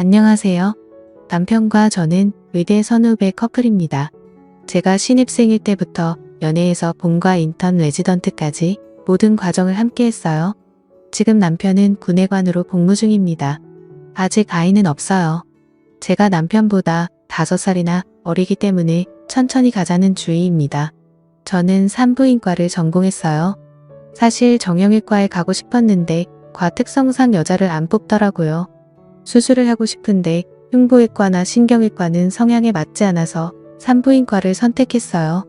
안녕하세요. 남편과 저는 의대 선후배 커플입니다. 제가 신입생일 때부터 연애에서 본과 인턴 레지던트까지 모든 과정을 함께 했어요. 지금 남편은 군의관으로 복무 중입니다. 아직 아이는 없어요. 제가 남편보다 5살이나 어리기 때문에 천천히 가자는 주의입니다. 저는 산부인과를 전공했어요. 사실 정형외과에 가고 싶었는데 과 특성상 여자를 안 뽑더라고요. 수술을 하고 싶은데 흉부외과나 신경외과는 성향에 맞지 않아서 산부인과를 선택했어요.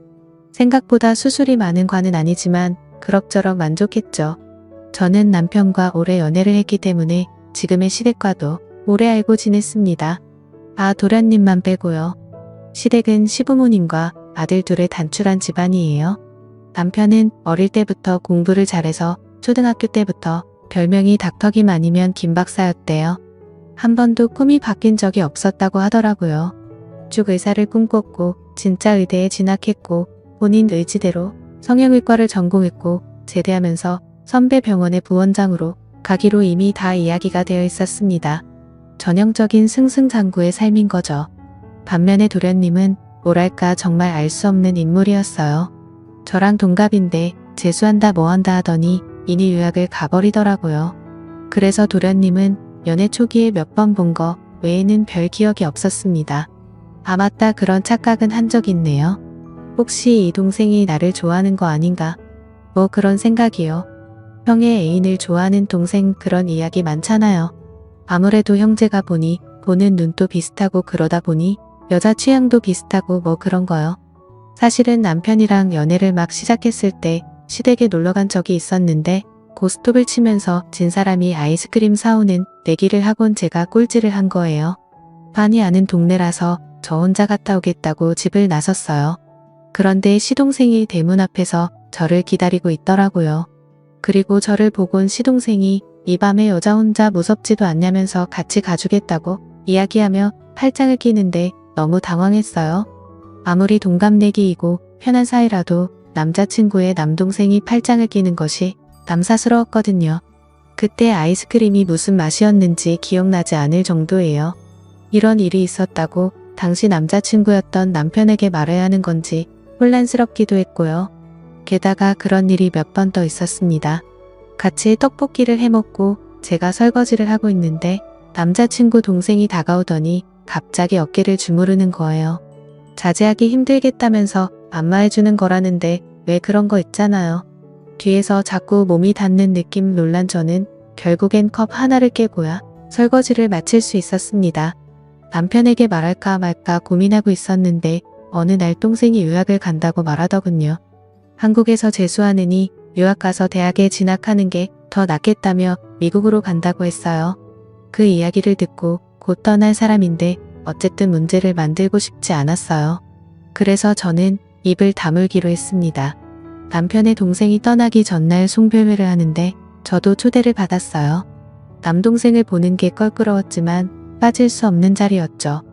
생각보다 수술이 많은 과는 아니지만 그럭저럭 만족했죠. 저는 남편과 오래 연애를 했기 때문에 지금의 시댁과도 오래 알고 지냈습니다. 도련님만 빼고요. 시댁은 시부모님과 아들 둘의 단출한 집안이에요. 남편은 어릴 때부터 공부를 잘해서 초등학교 때부터 별명이 닥터김 아니면 김박사였대요. 한 번도 꿈이 바뀐 적이 없었다고 하더라고요. 쭉 의사를 꿈꿨고 진짜 의대에 진학했고 본인 의지대로 성형외과를 전공했고 제대하면서 선배 병원의 부원장으로 가기로 이미 다 이야기가 되어 있었습니다. 전형적인 승승장구의 삶인 거죠. 반면에 도련님은 뭐랄까 정말 알 수 없는 인물이었어요. 저랑 동갑인데 재수한다 뭐한다 하더니 인이 유학을 가버리더라고요. 그래서 도련님은 연애 초기에 몇 번 본 거 외에는 별 기억이 없었습니다. 맞다, 그런 착각은 한 적 있네요. 혹시 이 동생이 나를 좋아하는 거 아닌가? 뭐 그런 생각이요. 형의 애인을 좋아하는 동생, 그런 이야기 많잖아요. 아무래도 형제가 보니 보는 눈도 비슷하고 그러다 보니 여자 취향도 비슷하고 뭐 그런 거요. 사실은 남편이랑 연애를 막 시작했을 때 시댁에 놀러간 적이 있었는데 고스톱을 치면서 진 사람이 아이스크림 사오는 내기를 하곤 제가 꼴찌를 한 거예요. 많이 아는 동네라서 저 혼자 갔다 오겠다고 집을 나섰어요. 그런데 시동생이 대문 앞에서 저를 기다리고 있더라고요. 그리고 저를 보곤 시동생이 이 밤에 여자 혼자 무섭지도 않냐면서 같이 가주겠다고 이야기하며 팔짱을 끼는데 너무 당황했어요. 아무리 동갑내기이고 편한 사이라도 남자친구의 남동생이 팔짱을 끼는 것이 남사스러웠거든요. 그때 아이스크림이 무슨 맛이었는지 기억나지 않을 정도예요. 이런 일이 있었다고 당시 남자친구였던 남편에게 말해야 하는 건지 혼란스럽기도 했고요. 게다가 그런 일이 몇 번 더 있었습니다. 같이 떡볶이를 해먹고 제가 설거지를 하고 있는데 남자친구 동생이 다가오더니 갑자기 어깨를 주무르는 거예요. 자제하기 힘들겠다면서 안마해주는 거라는데 왜 그런 거 있잖아요. 뒤에서 자꾸 몸이 닿는 느낌 놀란 저는 결국엔 컵 하나를 깨고야 설거지를 마칠 수 있었습니다. 남편에게 말할까 말까 고민하고 있었는데 어느 날 동생이 유학을 간다고 말하더군요. 한국에서 재수하느니 유학 가서 대학에 진학하는 게 더 낫겠다며 미국으로 간다고 했어요. 그 이야기를 듣고 곧 떠날 사람인데 어쨌든 문제를 만들고 싶지 않았어요. 그래서 저는 입을 다물기로 했습니다. 남편의 동생이 떠나기 전날 송별회를 하는데 저도 초대를 받았어요. 남동생을 보는 게 껄끄러웠지만 빠질 수 없는 자리였죠.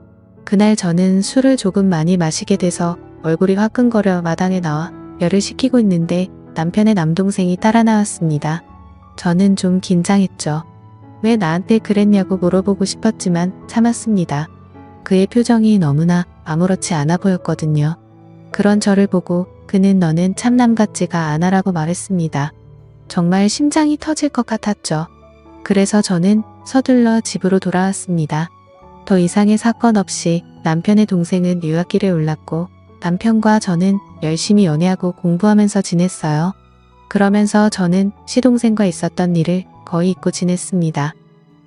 그날 저는 술을 조금 많이 마시게 돼서 얼굴이 화끈거려 마당에 나와 열을 식히고 있는데 남편의 남동생이 따라 나왔습니다. 저는 좀 긴장했죠. 왜 나한테 그랬냐고 물어보고 싶었지만 참았습니다. 그의 표정이 너무나 아무렇지 않아 보였거든요. 그런 저를 보고 그는 너는 참남 같지가 않아라고 말했습니다. 정말 심장이 터질 것 같았죠. 그래서 저는 서둘러 집으로 돌아왔습니다. 더 이상의 사건 없이 남편의 동생은 유학길에 올랐고 남편과 저는 열심히 연애하고 공부하면서 지냈어요. 그러면서 저는 시동생과 있었던 일을 거의 잊고 지냈습니다.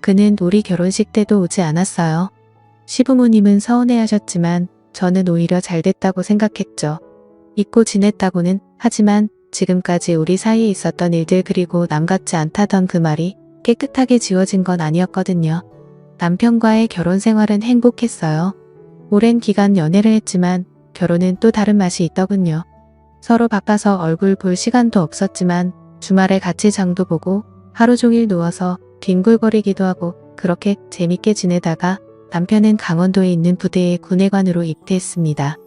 그는 우리 결혼식 때도 오지 않았어요. 시부모님은 서운해하셨지만 저는 오히려 잘 됐다고 생각했죠. 잊고 지냈다고는 하지만 지금까지 우리 사이에 있었던 일들 그리고 남 같지 않다던 그 말이 깨끗하게 지워진 건 아니었거든요. 남편과의 결혼 생활은 행복했어요. 오랜 기간 연애를 했지만 결혼은 또 다른 맛이 있더군요. 서로 바빠서 얼굴 볼 시간도 없었지만 주말에 같이 장도 보고 하루 종일 누워서 뒹굴거리기도 하고 그렇게 재밌게 지내다가 남편은 강원도에 있는 부대의 군의관으로 입대했습니다.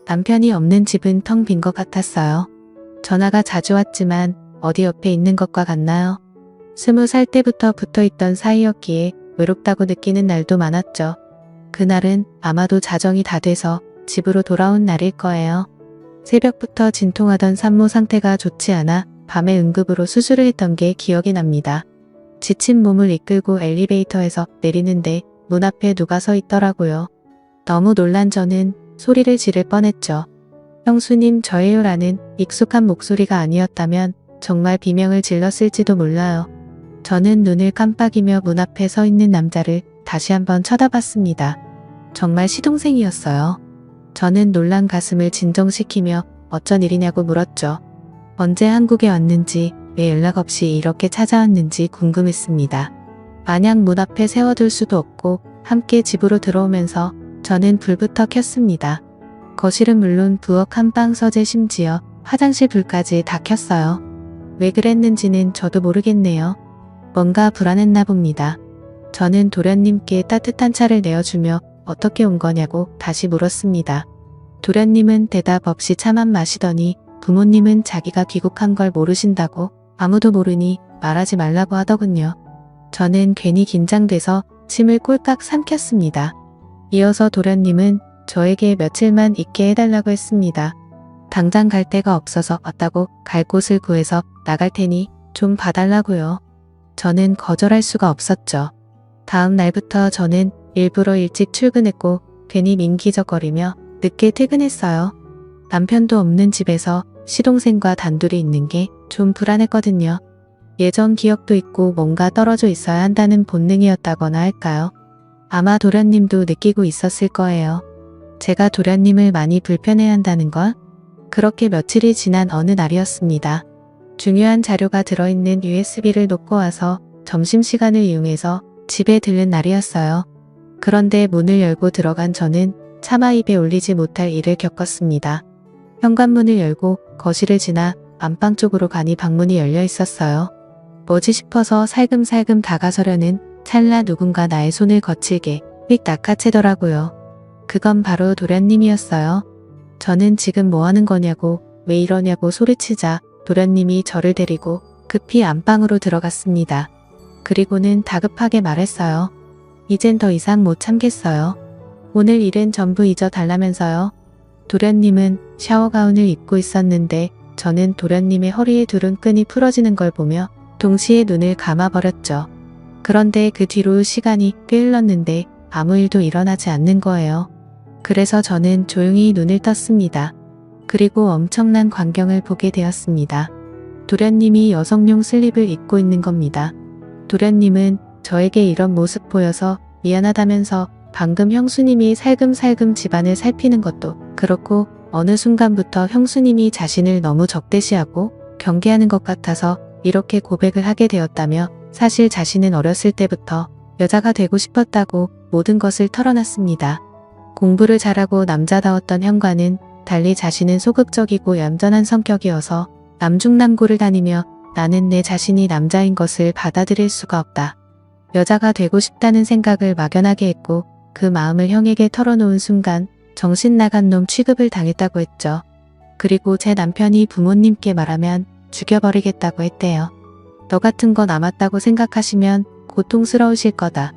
남편이 없는 집은 텅 빈 것 같았어요. 전화가 자주 왔지만 어디 옆에 있는 것과 같나요? 20살 때부터 붙어있던 사이였기에 외롭다고 느끼는 날도 많았죠. 그날은 아마도 자정이 다 돼서 집으로 돌아온 날일 거예요. 새벽부터 진통하던 산모 상태가 좋지 않아 밤에 응급으로 수술을 했던 게 기억이 납니다. 지친 몸을 이끌고 엘리베이터에서 내리는데 문 앞에 누가 서 있더라고요. 너무 놀란 저는 소리를 지를 뻔했죠. 형수님 저예요라는 익숙한 목소리가 아니었다면 정말 비명을 질렀을지도 몰라요. 저는 눈을 깜빡이며 문 앞에 서 있는 남자를 다시 한번 쳐다봤습니다. 정말 시동생이었어요. 저는 놀란 가슴을 진정시키며 어쩐 일이냐고 물었죠. 언제 한국에 왔는지, 왜 연락 없이 이렇게 찾아왔는지 궁금했습니다. 마냥 문 앞에 세워둘 수도 없고 함께 집으로 들어오면서 저는 불부터 켰습니다. 거실은 물론 부엌 한방 서재 심지어 화장실 불까지 다 켰어요. 왜 그랬는지는 저도 모르겠네요. 뭔가 불안했나 봅니다. 저는 도련님께 따뜻한 차를 내어주며 어떻게 온 거냐고 다시 물었습니다. 도련님은 대답 없이 차만 마시더니 부모님은 자기가 귀국한 걸 모르신다고 아무도 모르니 말하지 말라고 하더군요. 저는 괜히 긴장돼서 침을 꼴깍 삼켰습니다. 이어서 도련님은 저에게 며칠만 있게 해달라고 했습니다. 당장 갈 데가 없어서 왔다고 갈 곳을 구해서 나갈 테니 좀 봐달라고요. 저는 거절할 수가 없었죠. 다음 날부터 저는 일부러 일찍 출근했고 괜히 민기적거리며 늦게 퇴근했어요. 남편도 없는 집에서 시동생과 단둘이 있는 게 좀 불안했거든요. 예전 기억도 있고 뭔가 떨어져 있어야 한다는 본능이었다거나 할까요? 아마 도련님도 느끼고 있었을 거예요. 제가 도련님을 많이 불편해한다는 걸? 그렇게 며칠이 지난 어느 날이었습니다. 중요한 자료가 들어있는 USB를 놓고 와서 점심시간을 이용해서 집에 들른 날이었어요. 그런데 문을 열고 들어간 저는 차마 입에 올리지 못할 일을 겪었습니다. 현관문을 열고 거실을 지나 안방 쪽으로 가니 방문이 열려 있었어요. 뭐지 싶어서 살금살금 다가서려는 찰나 누군가 나의 손을 거칠게 휙 낚아채더라고요. 그건 바로 도련님이었어요. 저는 지금 뭐 하는 거냐고 왜 이러냐고 소리치자 도련님이 저를 데리고 급히 안방으로 들어갔습니다. 그리고는 다급하게 말했어요. 이젠 더 이상 못 참겠어요. 오늘 일은 전부 잊어달라면서요. 도련님은 샤워 가운을 입고 있었는데 저는 도련님의 허리에 두른 끈이 풀어지는 걸 보며 동시에 눈을 감아버렸죠. 그런데 그 뒤로 시간이 꽤 흘렀는데 아무 일도 일어나지 않는 거예요. 그래서 저는 조용히 눈을 떴습니다. 그리고 엄청난 광경을 보게 되었습니다. 도련님이 여성용 슬립을 입고 있는 겁니다. 도련님은 저에게 이런 모습 보여서 미안하다면서 방금 형수님이 살금살금 집안을 살피는 것도 그렇고 어느 순간부터 형수님이 자신을 너무 적대시하고 경계하는 것 같아서 이렇게 고백을 하게 되었다며 사실 자신은 어렸을 때부터 여자가 되고 싶었다고 모든 것을 털어놨습니다. 공부를 잘하고 남자다웠던 현관은 달리 자신은 소극적이고 얌전한 성격이어서 남중남고를 다니며 나는 내 자신이 남자인 것을 받아들일 수가 없다. 여자가 되고 싶다는 생각을 막연하게 했고 그 마음을 형에게 털어놓은 순간 정신 나간 놈 취급을 당했다고 했죠. 그리고 제 남편이 부모님께 말하면 죽여버리겠다고 했대요. 너 같은 거 남았다고 생각하시면 고통스러우실 거다.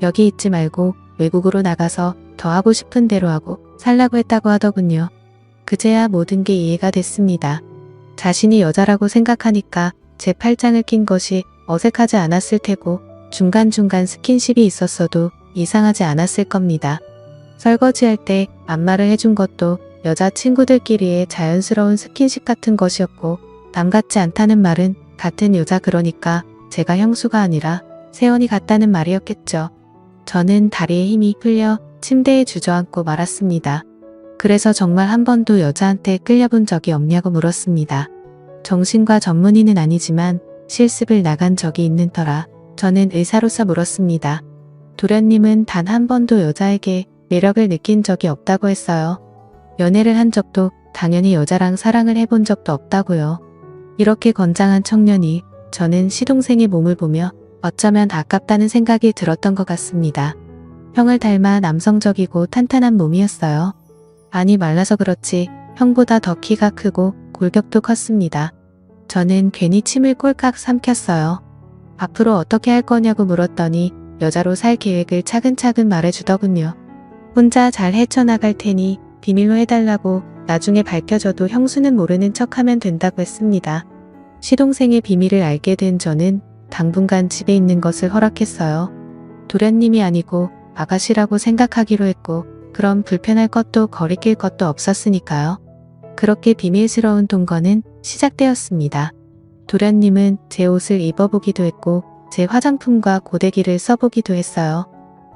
여기 있지 말고 외국으로 나가서 더 하고 싶은 대로 하고 살라고 했다고 하더군요. 그제야 모든 게 이해가 됐습니다. 자신이 여자라고 생각하니까 제 팔짱을 낀 것이 어색하지 않았을 테고 중간중간 스킨십이 있었어도 이상하지 않았을 겁니다. 설거지할 때 안마를 해준 것도 여자친구들끼리의 자연스러운 스킨십 같은 것이었고 남 같지 않다는 말은 같은 여자 그러니까 제가 형수가 아니라 세원이 같다는 말이었겠죠. 저는 다리에 힘이 풀려 침대에 주저앉고 말았습니다. 그래서 정말 한 번도 여자한테 끌려본 적이 없냐고 물었습니다. 정신과 전문의는 아니지만 실습을 나간 적이 있는 터라 저는 의사로서 물었습니다. 도련님은 단 한 번도 여자에게 매력을 느낀 적이 없다고 했어요. 연애를 한 적도 당연히 여자랑 사랑을 해본 적도 없다고요. 이렇게 건장한 청년이 저는 시동생의 몸을 보며 어쩌면 아깝다는 생각이 들었던 것 같습니다. 형을 닮아 남성적이고 탄탄한 몸이었어요. 아니 말라서 그렇지 형보다 더 키가 크고 골격도 컸습니다. 저는 괜히 침을 꼴깍 삼켰어요. 앞으로 어떻게 할 거냐고 물었더니 여자로 살 계획을 차근차근 말해주더군요. 혼자 잘 헤쳐나갈 테니 비밀로 해달라고 나중에 밝혀져도 형수는 모르는 척하면 된다고 했습니다. 시동생의 비밀을 알게 된 저는 당분간 집에 있는 것을 허락했어요. 도련님이 아니고 아가씨라고 생각하기로 했고 그럼 불편할 것도 거리낄 것도 없었으니까요. 그렇게 비밀스러운 동거는 시작되었습니다. 도련님은 제 옷을 입어보기도 했고 제 화장품과 고데기를 써보기도 했어요.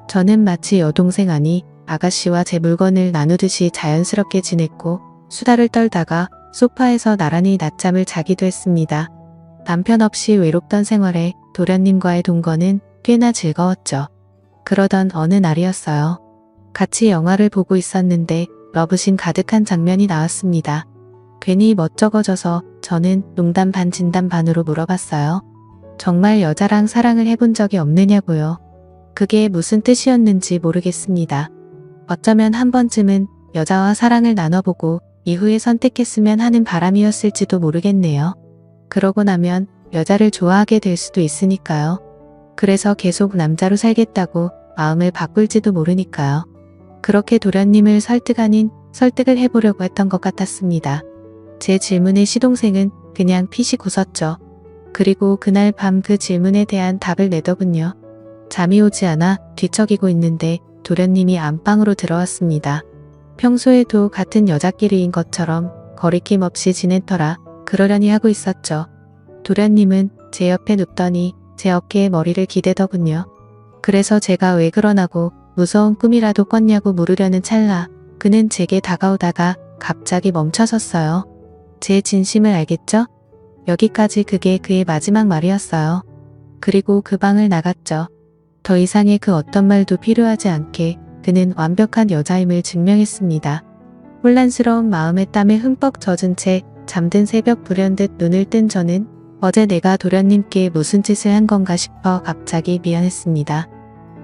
저는 마치 여동생 아니 아가씨와 제 물건을 나누듯이 자연스럽게 지냈고 수다를 떨다가 소파에서 나란히 낮잠을 자기도 했습니다. 남편 없이 외롭던 생활에 도련님과의 동거는 꽤나 즐거웠죠. 그러던 어느 날이었어요. 같이 영화를 보고 있었는데 러브신 가득한 장면이 나왔습니다. 괜히 멋쩍어져서 저는 농담 반 진담 반으로 물어봤어요. 정말 여자랑 사랑을 해본 적이 없느냐고요. 그게 무슨 뜻이었는지 모르겠습니다. 어쩌면 한 번쯤은 여자와 사랑을 나눠보고 이후에 선택했으면 하는 바람이었을지도 모르겠네요. 그러고 나면 여자를 좋아하게 될 수도 있으니까요. 그래서 계속 남자로 살겠다고 마음을 바꿀지도 모르니까요. 그렇게 도련님을 설득 아닌 설득을 해보려고 했던 것 같았습니다. 제 질문에 시동생은 그냥 피식 웃었죠. 그리고 그날 밤 그 질문에 대한 답을 내더군요. 잠이 오지 않아 뒤척이고 있는데 도련님이 안방으로 들어왔습니다. 평소에도 같은 여자끼리인 것처럼 거리낌 없이 지냈더라 그러려니 하고 있었죠. 도련님은 제 옆에 눕더니 제 어깨에 머리를 기대더군요. 그래서 제가 왜 그러나고 무서운 꿈이라도 꿨냐고 물으려는 찰나 그는 제게 다가오다가 갑자기 멈춰섰어요. 제 진심을 알겠죠? 여기까지 그게 그의 마지막 말이었어요. 그리고 그 방을 나갔죠. 더 이상의 그 어떤 말도 필요하지 않게 그는 완벽한 여자임을 증명했습니다. 혼란스러운 마음에 땀에 흠뻑 젖은 채 잠든 새벽 불현듯 눈을 뜬 저는 어제 내가 도련님께 무슨 짓을 한 건가 싶어 갑자기 미안했습니다.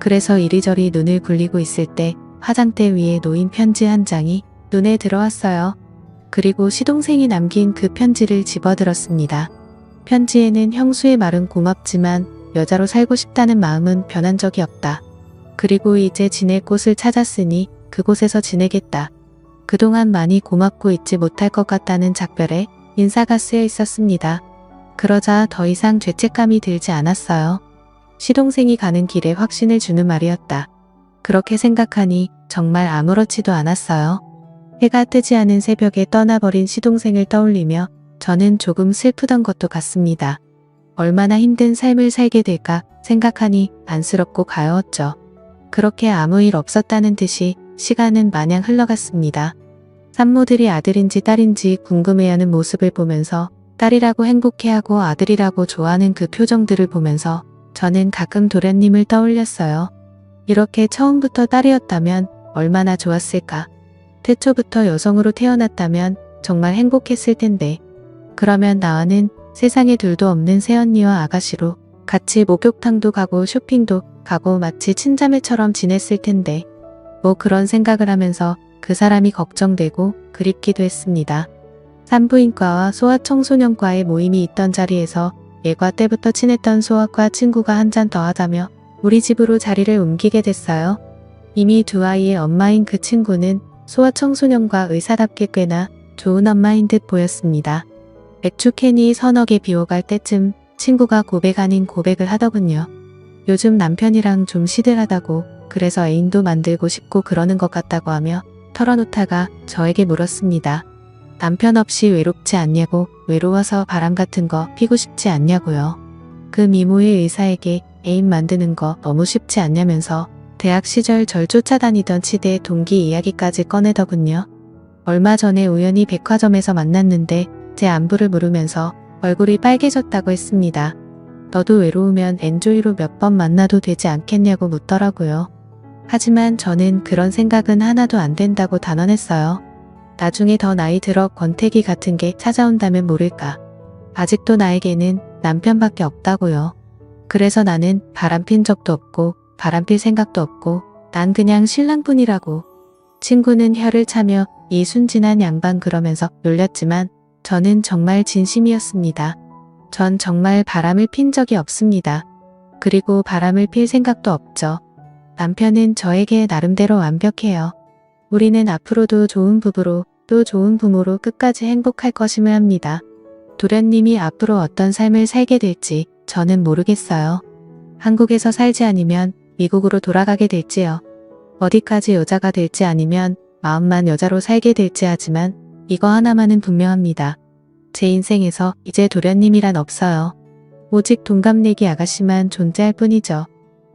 그래서 이리저리 눈을 굴리고 있을 때 화장대 위에 놓인 편지 한 장이 눈에 들어왔어요. 그리고 시동생이 남긴 그 편지를 집어들었습니다. 편지에는 형수의 말은 고맙지만 여자로 살고 싶다는 마음은 변한 적이 없다. 그리고 이제 지낼 곳을 찾았으니 그곳에서 지내겠다. 그동안 많이 고맙고 잊지 못할 것 같다는 작별에 인사가 쓰여 있었습니다. 그러자 더 이상 죄책감이 들지 않았어요. 시동생이 가는 길에 확신을 주는 말이었다. 그렇게 생각하니 정말 아무렇지도 않았어요. 해가 뜨지 않은 새벽에 떠나버린 시동생을 떠올리며 저는 조금 슬프던 것도 같습니다. 얼마나 힘든 삶을 살게 될까 생각하니 안쓰럽고 가여웠죠. 그렇게 아무 일 없었다는 듯이 시간은 마냥 흘러갔습니다. 산모들이 아들인지 딸인지 궁금해하는 모습을 보면서 딸이라고 행복해하고 아들이라고 좋아하는 그 표정들을 보면서 저는 가끔 도련님을 떠올렸어요. 이렇게 처음부터 딸이었다면 얼마나 좋았을까. 태초부터 여성으로 태어났다면 정말 행복했을 텐데. 그러면 나와는 세상에 둘도 없는 새언니와 아가씨로 같이 목욕탕도 가고 쇼핑도 가고 마치 친자매처럼 지냈을 텐데. 뭐 그런 생각을 하면서 그 사람이 걱정되고 그립기도 했습니다. 산부인과와 소아청소년과의 모임이 있던 자리에서 예과 때부터 친했던 소아과 친구가 한 잔 더 하자며 우리 집으로 자리를 옮기게 됐어요. 이미 두 아이의 엄마인 그 친구는 소아청소년과 의사답게 꽤나 좋은 엄마인 듯 보였습니다. 맥주 캔이 서너 개 비워갈 때쯤 친구가 고백 아닌 고백을 하더군요. 요즘 남편이랑 좀 시들하다고 그래서 애인도 만들고 싶고 그러는 것 같다고 하며 털어놓다가 저에게 물었습니다. 남편 없이 외롭지 않냐고 외로워서 바람 같은 거 피고 싶지 않냐고요. 그 미모의 의사에게 애인 만드는 거 너무 쉽지 않냐면서 대학 시절 절 쫓아다니던 치대 동기 이야기까지 꺼내더군요. 얼마 전에 우연히 백화점에서 만났는데 제 안부를 물으면서 얼굴이 빨개졌다고 했습니다. 너도 외로우면 엔조이로 몇 번 만나도 되지 않겠냐고 묻더라고요. 하지만 저는 그런 생각은 하나도 안 된다고 단언했어요. 나중에 더 나이 들어 권태기 같은 게 찾아온다면 모를까. 아직도 나에게는 남편밖에 없다고요. 그래서 나는 바람핀 적도 없고 바람필 생각도 없고 난 그냥 신랑뿐이라고. 친구는 혀를 차며 이 순진한 양반 그러면서 놀렸지만 저는 정말 진심이었습니다. 전 정말 바람을 핀 적이 없습니다. 그리고 바람을 필 생각도 없죠. 남편은 저에게 나름대로 완벽해요. 우리는 앞으로도 좋은 부부로 또 좋은 부모로 끝까지 행복할 것임을 합니다. 도련님이 앞으로 어떤 삶을 살게 될지 저는 모르겠어요. 한국에서 살지 않으면 미국으로 돌아가게 될지요. 어디까지 여자가 될지 아니면 마음만 여자로 살게 될지 하지만 이거 하나만은 분명합니다. 제 인생에서 이제 도련님이란 없어요. 오직 동갑내기 아가씨만 존재할 뿐이죠.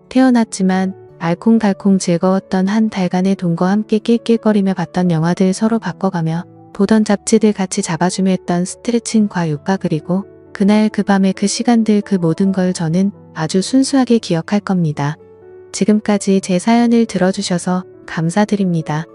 태어났지만 알콩달콩 즐거웠던 한 달간의 돈과 함께 낄낄거리며 봤던 영화들 서로 바꿔가며 보던 잡지들 같이 잡아주며 했던 스트레칭과 요가 그리고 그날 그 밤의 그 시간들 그 모든 걸 저는 아주 순수하게 기억할 겁니다. 지금까지 제 사연을 들어주셔서 감사드립니다.